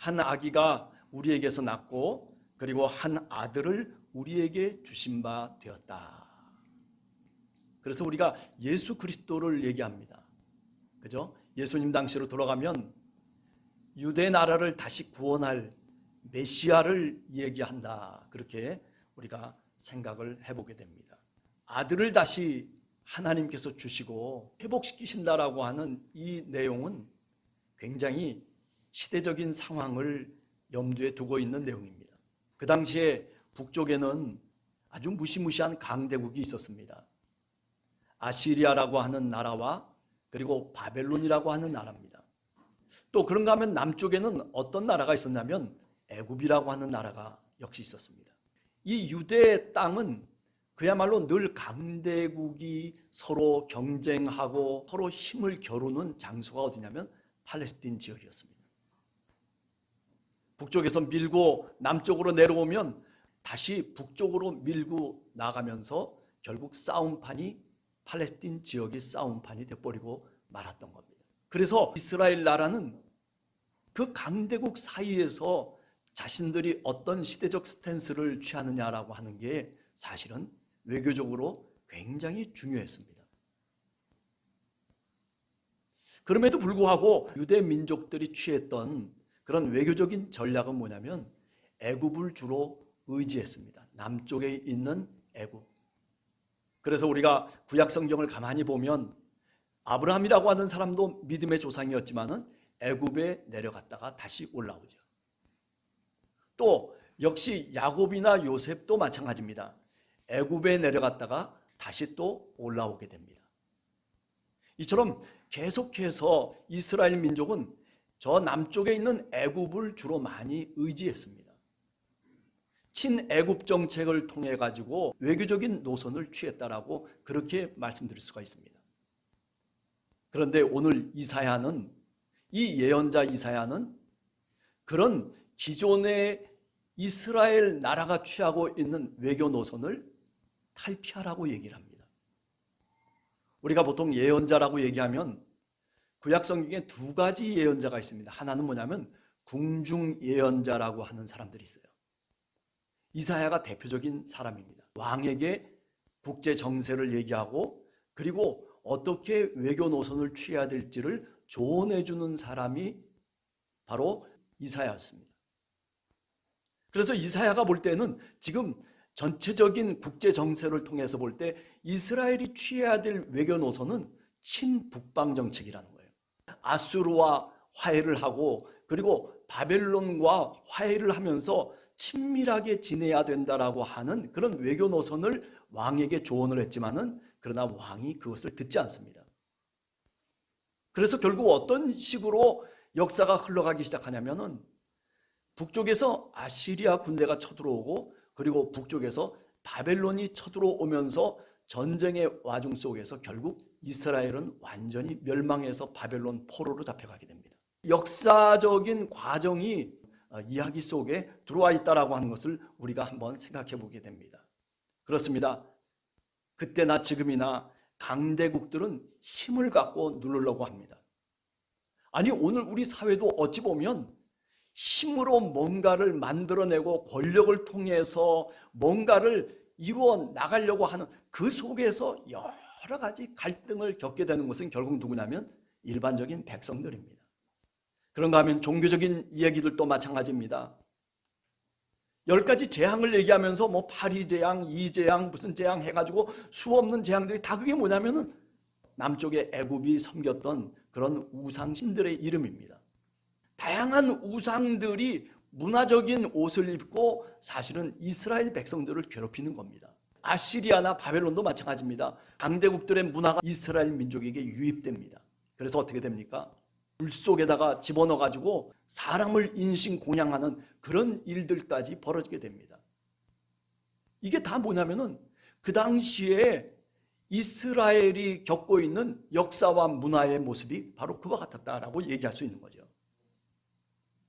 한 아기가 우리에게서 낳고 그리고 한 아들을 우리에게 주신 바 되었다. 그래서 우리가 예수 그리스도를 얘기합니다. 그죠? 예수님 당시로 돌아가면 유대 나라를 다시 구원할 메시아를 얘기한다. 그렇게 우리가 생각을 해보게 됩니다. 아들을 다시 하나님께서 주시고 회복시키신다라고 하는 이 내용은 굉장히 시대적인 상황을 염두에 두고 있는 내용입니다. 그 당시에 북쪽에는 아주 무시무시한 강대국이 있었습니다. 아시리아라고 하는 나라와 그리고 바벨론이라고 하는 나라입니다. 또 그런가 하면 남쪽에는 어떤 나라가 있었냐면 애굽이라고 하는 나라가 역시 있었습니다. 이 유대 땅은 그야말로 늘 강대국이 서로 경쟁하고 서로 힘을 겨루는 장소가 어디냐면 팔레스틴 지역이었습니다. 북쪽에서 밀고 남쪽으로 내려오면 다시 북쪽으로 밀고 나가면서 결국 싸움판이 팔레스틴 지역의 싸움판이 되어버리고 말았던 겁니다. 그래서 이스라엘 나라는 그 강대국 사이에서 자신들이 어떤 시대적 스탠스를 취하느냐라고 하는 게 사실은 외교적으로 굉장히 중요했습니다. 그럼에도 불구하고 유대 민족들이 취했던 그런 외교적인 전략은 뭐냐면 애굽을 주로 의지했습니다. 남쪽에 있는 애굽. 그래서 우리가 구약 성경을 가만히 보면 아브라함이라고 하는 사람도 믿음의 조상이었지만은 애굽에 내려갔다가 다시 올라오죠. 또 역시 야곱이나 요셉도 마찬가지입니다. 애굽에 내려갔다가 다시 또 올라오게 됩니다. 이처럼 계속해서 이스라엘 민족은 저 남쪽에 있는 애굽을 주로 많이 의지했습니다. 친애굽 정책을 통해 가지고 외교적인 노선을 취했다라고 그렇게 말씀드릴 수가 있습니다. 그런데 오늘 이사야는, 이 예언자 이사야는 그런 기존의 이스라엘 나라가 취하고 있는 외교 노선을 탈피하라고 얘기를 합니다. 우리가 보통 예언자라고 얘기하면 구약 성경에 두 가지 예언자가 있습니다. 하나는 뭐냐면 궁중 예언자라고 하는 사람들이 있어요. 이사야가 대표적인 사람입니다. 왕에게 국제 정세를 얘기하고 그리고 어떻게 외교 노선을 취해야 될지를 조언해 주는 사람이 바로 이사야였습니다. 그래서 이사야가 볼 때는 지금 전체적인 국제 정세를 통해서 볼 때 이스라엘이 취해야 될 외교 노선은 친북방 정책이라는 거예요. 아수르와 화해를 하고 그리고 바벨론과 화해를 하면서 친밀하게 지내야 된다라고 하는 그런 외교 노선을 왕에게 조언을 했지만은 그러나 왕이 그것을 듣지 않습니다. 그래서 결국 어떤 식으로 역사가 흘러가기 시작하냐면은 북쪽에서 아시리아 군대가 쳐들어오고 그리고 북쪽에서 바벨론이 쳐들어오면서 전쟁의 와중 속에서 결국 이스라엘은 완전히 멸망해서 바벨론 포로로 잡혀가게 됩니다. 역사적인 과정이 이야기 속에 들어와 있다라고 하는 것을 우리가 한번 생각해 보게 됩니다. 그렇습니다. 그때나 지금이나 강대국들은 힘을 갖고 누르려고 합니다. 아니 오늘 우리 사회도 어찌 보면 힘으로 뭔가를 만들어내고 권력을 통해서 뭔가를 이루어 나가려고 하는 그 속에서 여러 가지 갈등을 겪게 되는 것은 결국 누구냐면 일반적인 백성들입니다. 그런가 하면 종교적인 이야기들도 마찬가지입니다. 10가지 재앙을 얘기하면서 뭐 파리 재앙, 이 재앙, 무슨 재앙 해가지고 수없는 재앙들이 다 그게 뭐냐면은 남쪽의 애굽이 섬겼던 그런 우상신들의 이름입니다. 다양한 우상들이 문화적인 옷을 입고 사실은 이스라엘 백성들을 괴롭히는 겁니다. 아시리아나 바벨론도 마찬가지입니다. 강대국들의 문화가 이스라엘 민족에게 유입됩니다. 그래서 어떻게 됩니까? 물 속에다가 집어넣어가지고 사람을 인신공양하는 그런 일들까지 벌어지게 됩니다. 이게 다 뭐냐면은 그 당시에 이스라엘이 겪고 있는 역사와 문화의 모습이 바로 그와 같았다라고 얘기할 수 있는 거죠.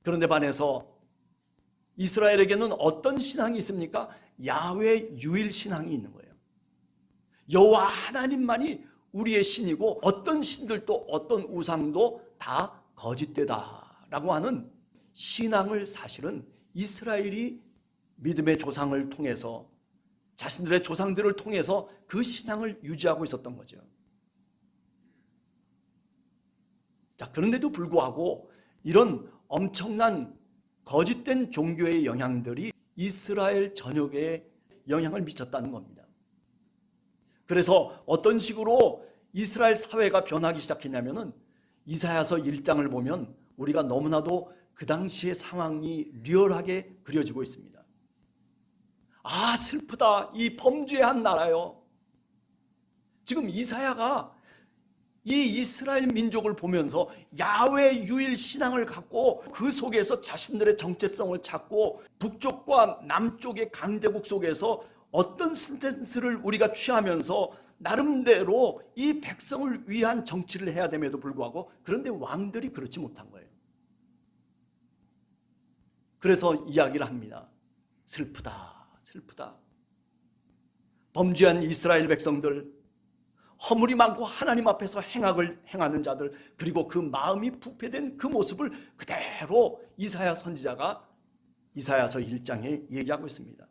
그런데 반해서 이스라엘에게는 어떤 신앙이 있습니까? 야훼 유일 신앙이 있는 거예요. 여호와 하나님만이 우리의 신이고 어떤 신들도 어떤 우상도 다 거짓되다라고 하는 신앙을 사실은 이스라엘이 믿음의 조상을 통해서 자신들의 조상들을 통해서 그 신앙을 유지하고 있었던 거죠. 자, 그런데도 불구하고 이런 엄청난 거짓된 종교의 영향들이 이스라엘 전역에 영향을 미쳤다는 겁니다. 그래서 어떤 식으로 이스라엘 사회가 변하기 시작했냐면은 이사야서 1장을 보면 우리가 너무나도 그 당시의 상황이 리얼하게 그려지고 있습니다. 아, 슬프다. 이 범죄한 나라요. 지금 이사야가 이 이스라엘 민족을 보면서 야훼 유일 신앙을 갖고 그 속에서 자신들의 정체성을 찾고 북쪽과 남쪽의 강대국 속에서 어떤 스탠스를 우리가 취하면서 나름대로 이 백성을 위한 정치를 해야 됨에도 불구하고 그런데 왕들이 그렇지 못한 거예요. 그래서 이야기를 합니다. 슬프다, 슬프다. 범죄한 이스라엘 백성들, 허물이 많고 하나님 앞에서 행악을 행하는 자들, 그리고 그 마음이 부패된 그 모습을 그대로 이사야 선지자가 이사야서 1장에 얘기하고 있습니다.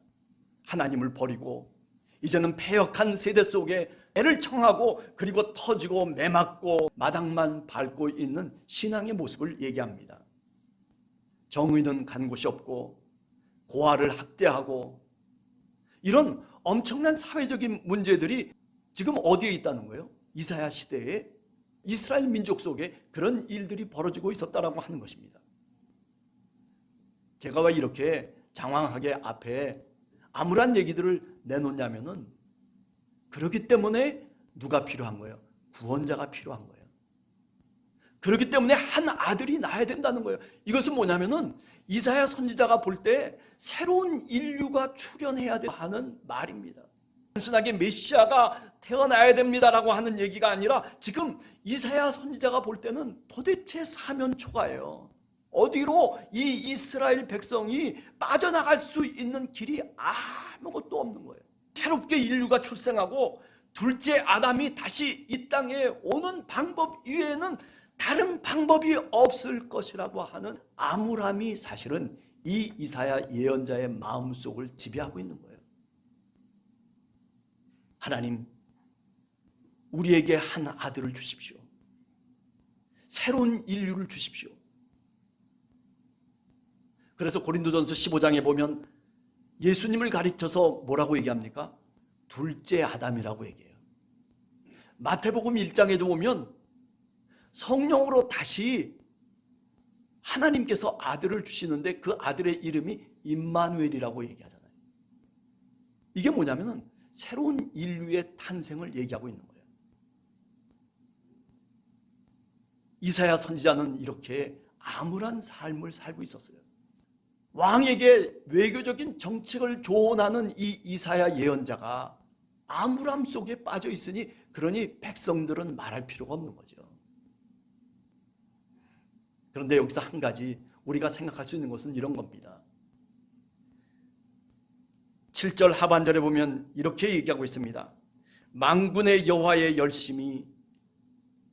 하나님을 버리고 이제는 패역한 세대 속에 애를 청하고 그리고 터지고 매맞고 마당만 밟고 있는 신앙의 모습을 얘기합니다. 정의는 간 곳이 없고 고아를 학대하고 이런 엄청난 사회적인 문제들이 지금 어디에 있다는 거예요? 이사야 시대에 이스라엘 민족 속에 그런 일들이 벌어지고 있었다라고 하는 것입니다. 제가 왜 이렇게 장황하게 앞에 암울한 얘기들을 내놓냐면은 그렇기 때문에 누가 필요한 거예요? 구원자가 필요한 거예요. 그렇기 때문에 한 아들이 나야 된다는 거예요. 이것은 뭐냐면은 이사야 선지자가 볼 때 새로운 인류가 출현해야 하는 말입니다. 단순하게 메시아가 태어나야 됩니다라고 하는 얘기가 아니라 지금 이사야 선지자가 볼 때는 도대체 사면초가예요. 어디로 이 이스라엘 백성이 빠져나갈 수 있는 길이 아무것도 없는 거예요. 새롭게 인류가 출생하고 둘째 아담이 다시 이 땅에 오는 방법 이외에는 다른 방법이 없을 것이라고 하는 암울함이 사실은 이 이사야 예언자의 마음속을 지배하고 있는 거예요. 하나님, 우리에게 한 아들을 주십시오. 새로운 인류를 주십시오. 그래서 고린도전서 15장에 보면 예수님을 가리켜서 뭐라고 얘기합니까? 둘째 아담이라고 얘기해요. 마태복음 1장에도 보면 성령으로 다시 하나님께서 아들을 주시는데 그 아들의 이름이 임마누엘이라고 얘기하잖아요. 이게 뭐냐면은 새로운 인류의 탄생을 얘기하고 있는 거예요. 이사야 선지자는 이렇게 암울한 삶을 살고 있었어요. 왕에게 외교적인 정책을 조언하는 이 이사야 예언자가 암울함 속에 빠져 있으니 그러니 백성들은 말할 필요가 없는 거죠. 그런데 여기서 한 가지 우리가 생각할 수 있는 것은 이런 겁니다. 7절 하반절에 보면 이렇게 얘기하고 있습니다. 만군의 여호와의 열심히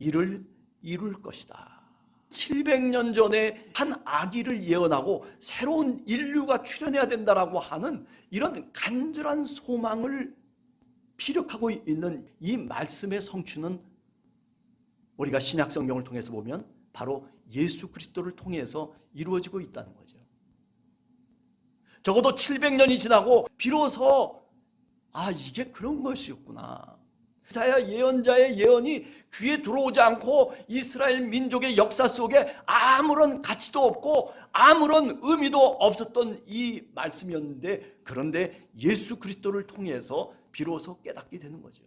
이를 이룰 것이다. 700년 전에 한 아기를 예언하고 새로운 인류가 출현해야 된다라고 하는 이런 간절한 소망을 피력하고 있는 이 말씀의 성취는 우리가 신약 성경을 통해서 보면 바로 예수 그리스도를 통해서 이루어지고 있다는 거죠. 적어도 700년이 지나고 비로소 이게 그런 것이었구나. 이사야 예언자의 예언이 귀에 들어오지 않고 이스라엘 민족의 역사 속에 아무런 가치도 없고 아무런 의미도 없었던 이 말씀이었는데 그런데 예수 그리스도를 통해서 비로소 깨닫게 되는 거죠.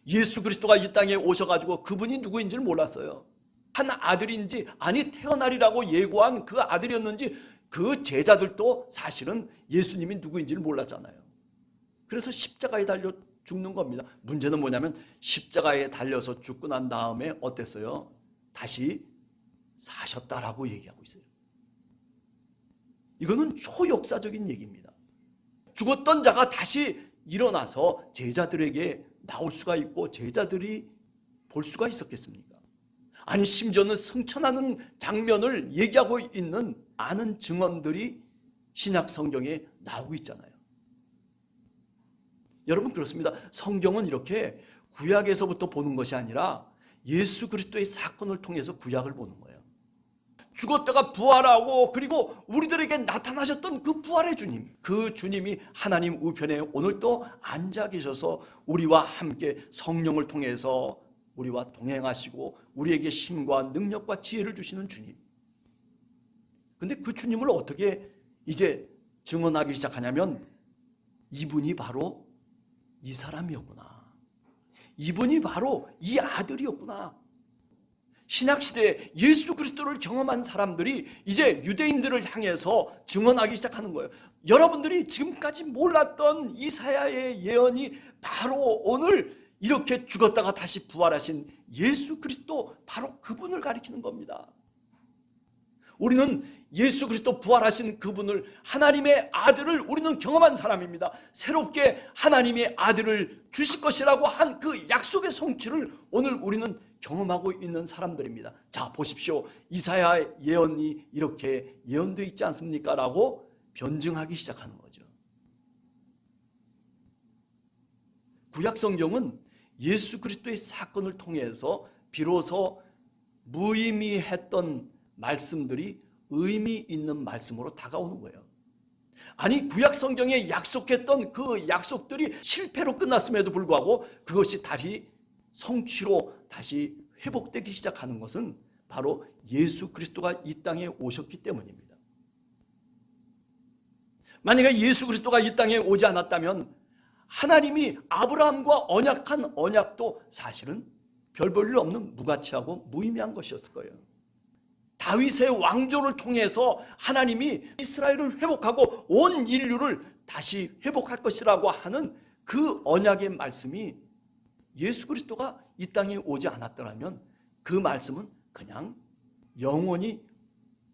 예수 그리스도가 이 땅에 오셔가지고 그분이 누구인지를 몰랐어요. 한 아들인지 아니 태어나리라고 예고한 그 아들이었는지 그 제자들도 사실은 예수님이 누구인지를 몰랐잖아요. 그래서 십자가에 달려 죽는 겁니다. 문제는 뭐냐면 십자가에 달려서 죽고 난 다음에 어땠어요? 다시 사셨다라고 얘기하고 있어요. 이거는 초역사적인 얘기입니다. 죽었던 자가 다시 일어나서 제자들에게 나올 수가 있고 제자들이 볼 수가 있었겠습니까? 아니 심지어는 승천하는 장면을 얘기하고 있는 많은 증언들이 신약 성경에 나오고 있잖아요. 여러분 그렇습니다. 성경은 이렇게 구약에서부터 보는 것이 아니라 예수 그리스도의 사건을 통해서 구약을 보는 거예요. 죽었다가 부활하고 그리고 우리들에게 나타나셨던 그 부활의 주님, 그 주님이 하나님 우편에 오늘 또 앉아 계셔서 우리와 함께 성령을 통해서 우리와 동행하시고 우리에게 힘과 능력과 지혜를 주시는 주님. 근데 그 주님을 어떻게 이제 증언하기 시작하냐면 이분이 바로 이 사람이었구나. 이분이 바로 이 아들이었구나. 신약시대에 예수 그리스도를 경험한 사람들이 이제 유대인들을 향해서 증언하기 시작하는 거예요. 여러분들이 지금까지 몰랐던 이사야의 예언이 바로 오늘 이렇게 죽었다가 다시 부활하신 예수 그리스도, 바로 그분을 가리키는 겁니다. 우리는 예수 그리스도 부활하신 그분을, 하나님의 아들을 우리는 경험한 사람입니다. 새롭게 하나님의 아들을 주실 것이라고 한 그 약속의 성취를 오늘 우리는 경험하고 있는 사람들입니다. 자 보십시오. 이사야 예언이 이렇게 예언되어 있지 않습니까? 라고 변증하기 시작하는 거죠. 구약 성경은 예수 그리스도의 사건을 통해서 비로소 무의미했던 말씀들이 의미 있는 말씀으로 다가오는 거예요. 아니 구약 성경에 약속했던 그 약속들이 실패로 끝났음에도 불구하고 그것이 다시 성취로 다시 회복되기 시작하는 것은 바로 예수 그리스도가 이 땅에 오셨기 때문입니다. 만약에 예수 그리스도가 이 땅에 오지 않았다면 하나님이 아브라함과 언약한 언약도 사실은 별 볼 일 없는 무가치하고 무의미한 것이었을 거예요. 다윗의 왕조를 통해서 하나님이 이스라엘을 회복하고 온 인류를 다시 회복할 것이라고 하는 그 언약의 말씀이 예수 그리스도가 이 땅에 오지 않았더라면 그 말씀은 그냥 영원히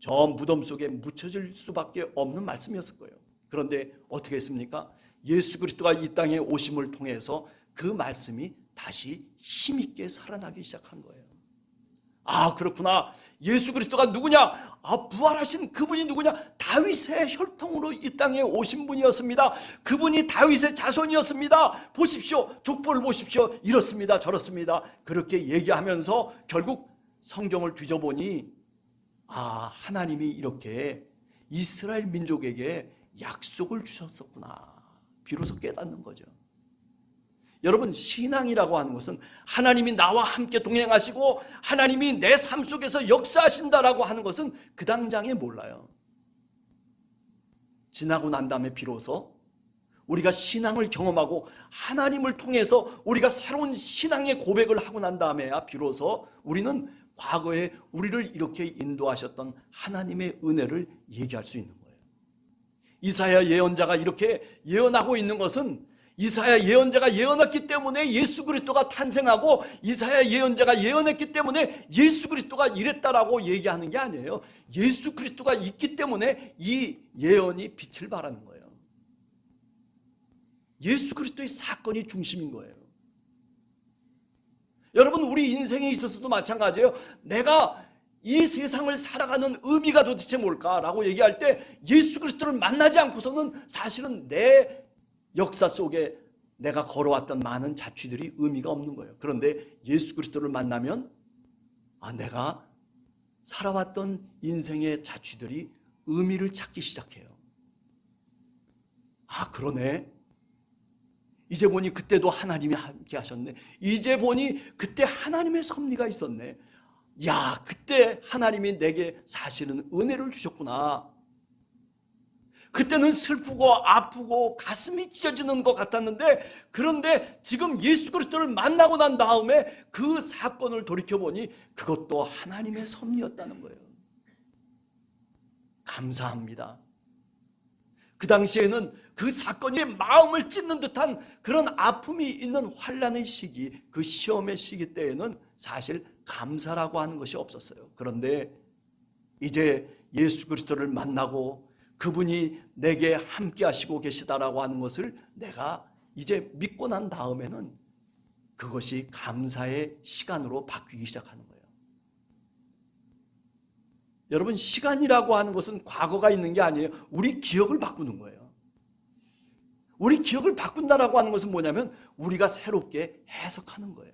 저 무덤 속에 묻혀질 수밖에 없는 말씀이었을 거예요. 그런데 어떻게 했습니까? 예수 그리스도가 이 땅에 오심을 통해서 그 말씀이 다시 힘있게 살아나기 시작한 거예요. 아 그렇구나. 예수 그리스도가 누구냐? 아 부활하신 그분이 누구냐? 다윗의 혈통으로 이 땅에 오신 분이었습니다. 그분이 다윗의 자손이었습니다. 보십시오. 족보를 보십시오. 이렇습니다. 저렇습니다. 그렇게 얘기하면서 결국 성경을 뒤져보니 아 하나님이 이렇게 이스라엘 민족에게 약속을 주셨었구나. 비로소 깨닫는 거죠. 여러분 신앙이라고 하는 것은 하나님이 나와 함께 동행하시고 하나님이 내 삶 속에서 역사하신다라고 하는 것은 그 당장에 몰라요. 지나고 난 다음에 비로소 우리가 신앙을 경험하고 하나님을 통해서 우리가 새로운 신앙의 고백을 하고 난 다음에야 비로소 우리는 과거에 우리를 이렇게 인도하셨던 하나님의 은혜를 얘기할 수 있는 거예요. 이사야 예언자가 이렇게 예언하고 있는 것은 이사야 예언자가 예언했기 때문에 예수 그리스도가 탄생하고 이사야 예언자가 예언했기 때문에 예수 그리스도가 이랬다라고 얘기하는 게 아니에요. 예수 그리스도가 있기 때문에 이 예언이 빛을 발하는 거예요. 예수 그리스도의 사건이 중심인 거예요. 여러분 우리 인생에 있어서도 마찬가지예요. 내가 이 세상을 살아가는 의미가 도대체 뭘까라고 얘기할 때 예수 그리스도를 만나지 않고서는 사실은 내 역사 속에 내가 걸어왔던 많은 자취들이 의미가 없는 거예요. 그런데 예수 그리스도를 만나면 아 내가 살아왔던 인생의 자취들이 의미를 찾기 시작해요. 아 그러네. 이제 보니 그때도 하나님이 함께 하셨네. 이제 보니 그때 하나님의 섭리가 있었네. 야 그때 하나님이 내게 사실은 은혜를 주셨구나. 그때는 슬프고 아프고 가슴이 찢어지는 것 같았는데 그런데 지금 예수 그리스도를 만나고 난 다음에 그 사건을 돌이켜보니 그것도 하나님의 섭리였다는 거예요. 감사합니다. 그 당시에는 그 사건이 마음을 찢는 듯한 그런 아픔이 있는 환난의 시기, 그 시험의 시기 때에는 사실 감사라고 하는 것이 없었어요. 그런데 이제 예수 그리스도를 만나고 그분이 내게 함께 하시고 계시다라고 하는 것을 내가 이제 믿고 난 다음에는 그것이 감사의 시간으로 바뀌기 시작하는 거예요. 여러분, 시간이라고 하는 것은 과거가 있는 게 아니에요. 우리 기억을 바꾸는 거예요. 우리 기억을 바꾼다라고 하는 것은 뭐냐면 우리가 새롭게 해석하는 거예요.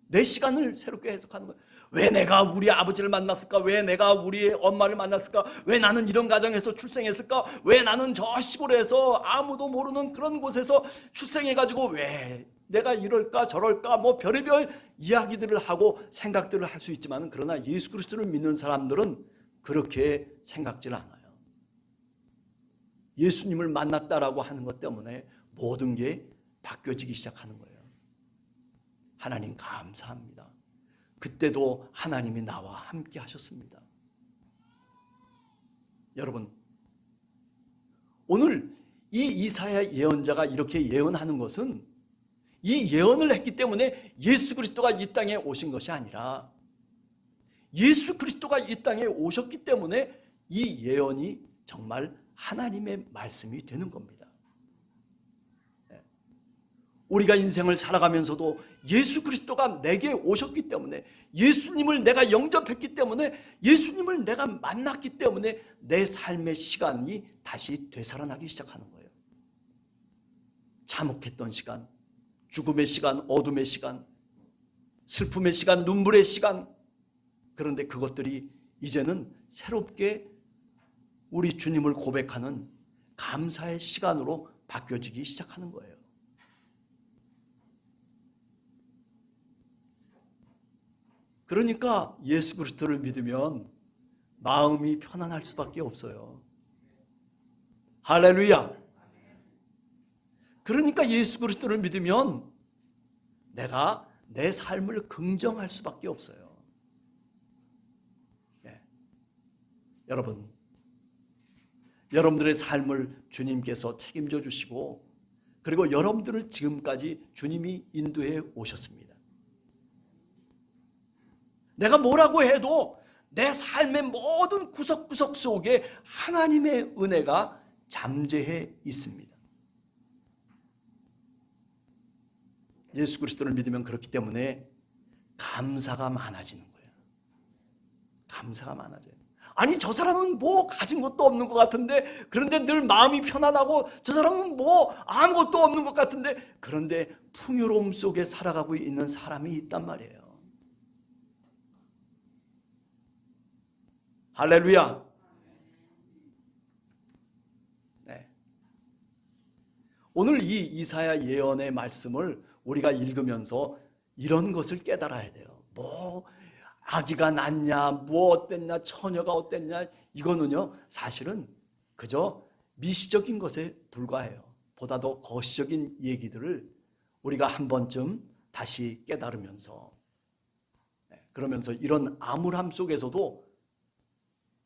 내 시간을 새롭게 해석하는 거예요. 왜 내가 우리 아버지를 만났을까? 왜 내가 우리 엄마를 만났을까? 왜 나는 이런 가정에서 출생했을까? 왜 나는 저 시골에서 아무도 모르는 그런 곳에서 출생해가지고 왜 내가 이럴까 저럴까 뭐 별의별 이야기들을 하고 생각들을 할 수 있지만, 그러나 예수 그리스도를 믿는 사람들은 그렇게 생각질 않아요. 예수님을 만났다라고 하는 것 때문에 모든 게 바뀌어지기 시작하는 거예요. 하나님 감사합니다. 그때도 하나님이 나와 함께 하셨습니다. 여러분, 오늘 이 이사야 예언자가 이렇게 예언하는 것은 이 예언을 했기 때문에 예수 그리스도가 이 땅에 오신 것이 아니라 예수 그리스도가 이 땅에 오셨기 때문에 이 예언이 정말 하나님의 말씀이 되는 겁니다. 우리가 인생을 살아가면서도 예수 그리스도가 내게 오셨기 때문에, 예수님을 내가 영접했기 때문에, 예수님을 내가 만났기 때문에 내 삶의 시간이 다시 되살아나기 시작하는 거예요. 참혹했던 시간, 죽음의 시간, 어둠의 시간, 슬픔의 시간, 눈물의 시간, 그런데 그것들이 이제는 새롭게 우리 주님을 고백하는 감사의 시간으로 바뀌어지기 시작하는 거예요. 그러니까 예수 그리스도를 믿으면 마음이 편안할 수밖에 없어요. 할렐루야. 그러니까 예수 그리스도를 믿으면 내가 내 삶을 긍정할 수밖에 없어요. 네. 여러분, 여러분들의 삶을 주님께서 책임져 주시고, 그리고 여러분들을 지금까지 주님이 인도해 오셨습니다. 내가 뭐라고 해도 내 삶의 모든 구석구석 속에 하나님의 은혜가 잠재해 있습니다. 예수 그리스도를 믿으면 그렇기 때문에 감사가 많아지는 거예요. 감사가 많아져요. 아니, 저 사람은 뭐 가진 것도 없는 것 같은데, 그런데 늘 마음이 편안하고, 저 사람은 뭐 아무것도 없는 것 같은데, 그런데 풍요로움 속에 살아가고 있는 사람이 있단 말이에요. 할렐루야. 네. 오늘 이 이사야 예언의 말씀을 우리가 읽으면서 이런 것을 깨달아야 돼요. 뭐 아기가 낳냐, 뭐 어땠냐, 처녀가 어땠냐, 이거는요 사실은 그저 미시적인 것에 불과해요. 보다 더 거시적인 얘기들을 우리가 한 번쯤 다시 깨달으면서, 그러면서 이런 암울함 속에서도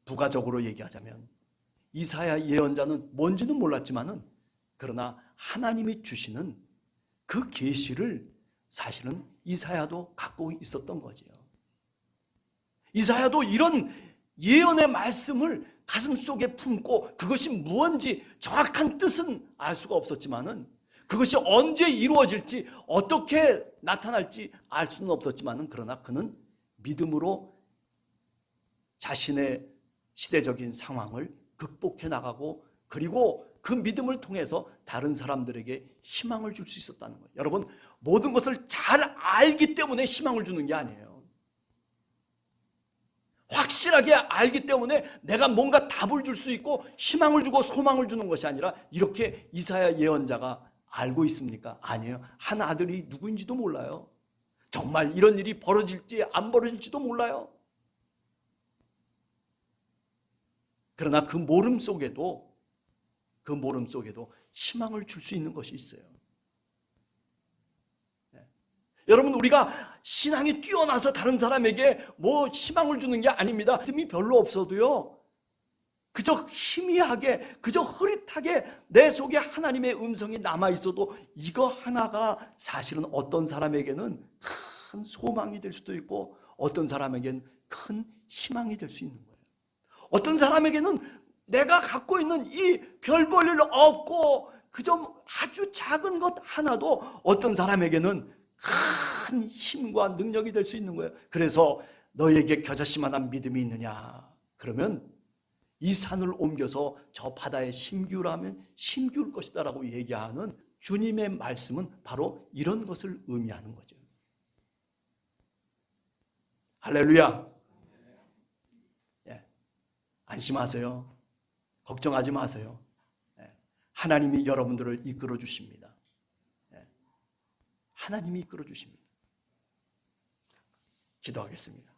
부가적으로 얘기하자면 이사야 예언자는 뭔지는 몰랐지만은, 그러나 하나님이 주시는 그 계시를 사실은 이사야도 갖고 있었던 거지요. 이사야도 이런 예언의 말씀을 가슴속에 품고 그것이 무언지 정확한 뜻은 알 수가 없었지만은, 그것이 언제 이루어질지 어떻게 나타날지 알 수는 없었지만은, 그러나 그는 믿음으로 자신의 시대적인 상황을 극복해 나가고, 그리고 그 믿음을 통해서 다른 사람들에게 희망을 줄 수 있었다는 거예요. 여러분, 모든 것을 잘 알기 때문에 희망을 주는 게 아니에요. 확실하게 알기 때문에 내가 뭔가 답을 줄 수 있고 희망을 주고 소망을 주는 것이 아니라, 이렇게 이사야 예언자가 알고 있습니까? 아니에요. 한 아들이 누구인지도 몰라요. 정말 이런 일이 벌어질지 안 벌어질지도 몰라요. 그러나 그 모름 속에도 희망을 줄 수 있는 것이 있어요. 여러분, 우리가 신앙이 뛰어나서 다른 사람에게 뭐 희망을 주는 게 아닙니다. 믿음이 별로 없어도요, 그저 희미하게, 그저 흐릿하게 내 속에 하나님의 음성이 남아있어도 이거 하나가 사실은 어떤 사람에게는 큰 소망이 될 수도 있고, 어떤 사람에게는 큰 희망이 될 수 있는 거예요. 어떤 사람에게는 내가 갖고 있는 이 별 볼 일 없고 그저 아주 작은 것 하나도 어떤 사람에게는 큰 힘과 능력이 될 수 있는 거예요. 그래서 너에게 겨자씨만한 믿음이 있느냐? 그러면 이 산을 옮겨서 저 바다에 심기우라면 심기울 것이다 라고 얘기하는 주님의 말씀은 바로 이런 것을 의미하는 거죠. 할렐루야. 예. 안심하세요. 걱정하지 마세요. 예. 하나님이 여러분들을 이끌어 주십니다. 예. 하나님이 이끌어 주십니다. 기도하겠습니다.